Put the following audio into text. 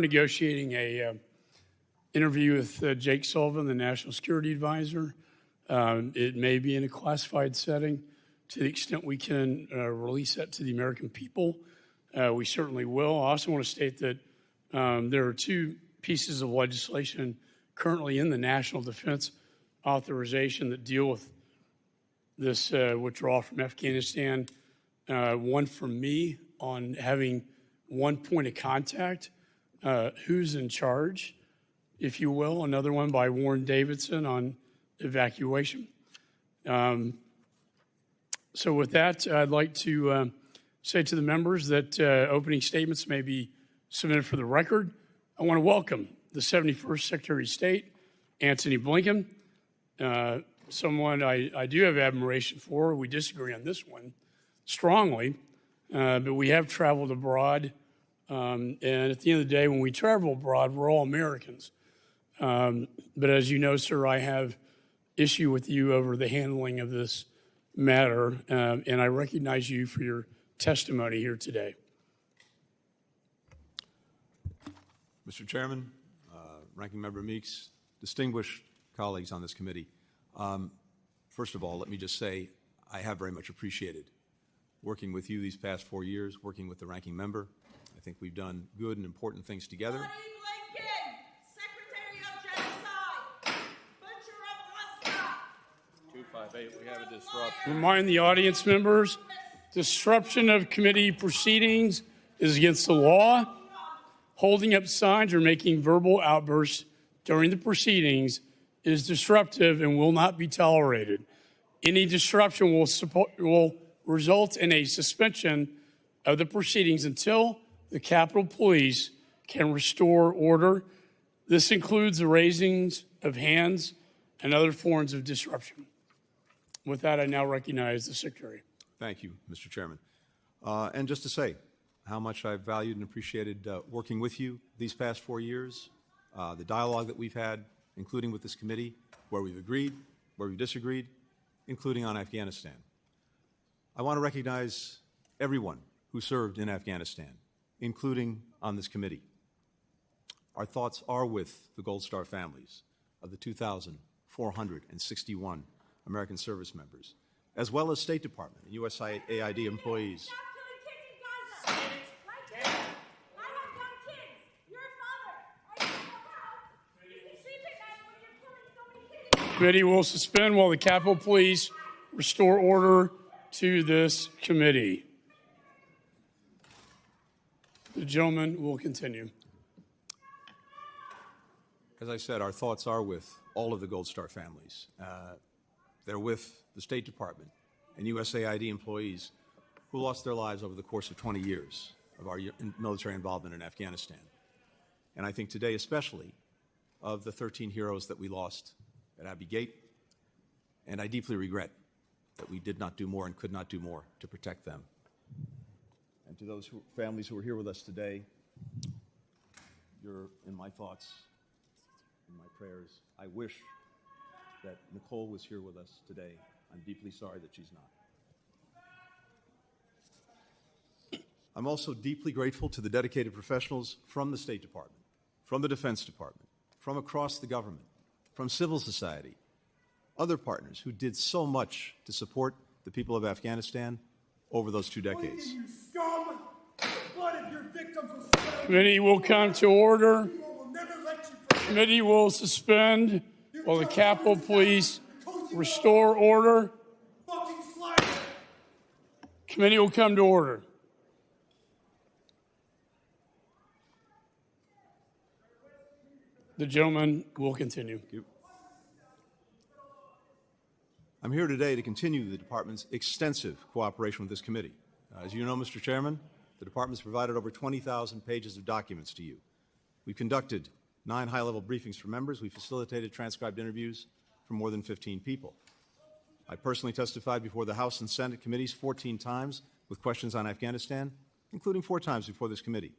negotiating a interview with Jake Sullivan, the National Security Advisor. It may be in a classified setting. To the extent we can release that to the American people, we certainly will. I also want to state that there are two pieces of legislation currently in the National Defense Authorization that deal with this withdrawal from Afghanistan. One from me on having one point of contact, who's in charge, if you will. Another one by Warren Davidson on evacuation. So with that, I'd like to say to the members that opening statements may be submitted for the record. I want to welcome the 71st Secretary of State, Antony Blinken, someone I do have admiration for. We disagree on this one strongly, but we have traveled abroad. And at the end of the day, when we travel abroad, we're all Americans. But as you know, sir, I have issue with you over the handling of this matter, and I recognize you for your testimony here today. Mr. Chairman, Ranking Member Meeks, distinguished colleagues on this committee, first of all, let me just say I have very much appreciated working with you these past 4 years, working with the Ranking Member. I think we've done good and important things together. Blinken, Secretary of Genocide, butcher of Westcott. 258, we have a disruption. Remind the audience members, disruption of committee proceedings is against the law. Holding up signs or making verbal outbursts during the proceedings is disruptive and will not be tolerated. Any disruption will result in a suspension of the proceedings until the Capitol Police can restore order. This includes the raising of hands and other forms of disruption. With that, I now recognize the Secretary. Thank you, Mr. Chairman. And just to say how much I've valued and appreciated working with you these past 4 years, the dialogue that we've had, including with this committee, where we've agreed, where we've disagreed, including on Afghanistan. I want to recognize everyone who served in Afghanistan, including on this committee. Our thoughts are with the Gold Star families of the 2,461 American service members, as well as State Department and USAID employees. Committee will suspend while the Capitol Police restore order to this committee. The gentleman will continue. As I said, our thoughts are with all of the Gold Star families. They're with the State Department and USAID employees who lost their lives over the course of 20 years of our military involvement in Afghanistan. And I think today especially of the 13 heroes that we lost at Abbey Gate, and I deeply regret that we did not do more and could not do more to protect them. And to those families who are here with us today, you're in my thoughts, in my prayers. I wish that Nicole was here with us today. I'm deeply sorry that she's not. I'm also deeply grateful to the dedicated professionals from the State Department, from the Defense Department, from across the government, from civil society, other partners who did so much to support the people of Afghanistan over those 2 decades. You scum! The blood of your victims will Committee will come to order. Committee will suspend while the Capitol Police restore order. Committee will come to order. The gentleman will continue. Thank you. I'm here today to continue the Department's extensive cooperation with this committee. As you know, Mr. Chairman, the Department's provided over 20,000 pages of documents to you. We've conducted 9 high-level briefings for members. We facilitated transcribed interviews for more than 15 people. I personally testified before the House and Senate committees 14 times with questions on Afghanistan, including 4 times before this committee.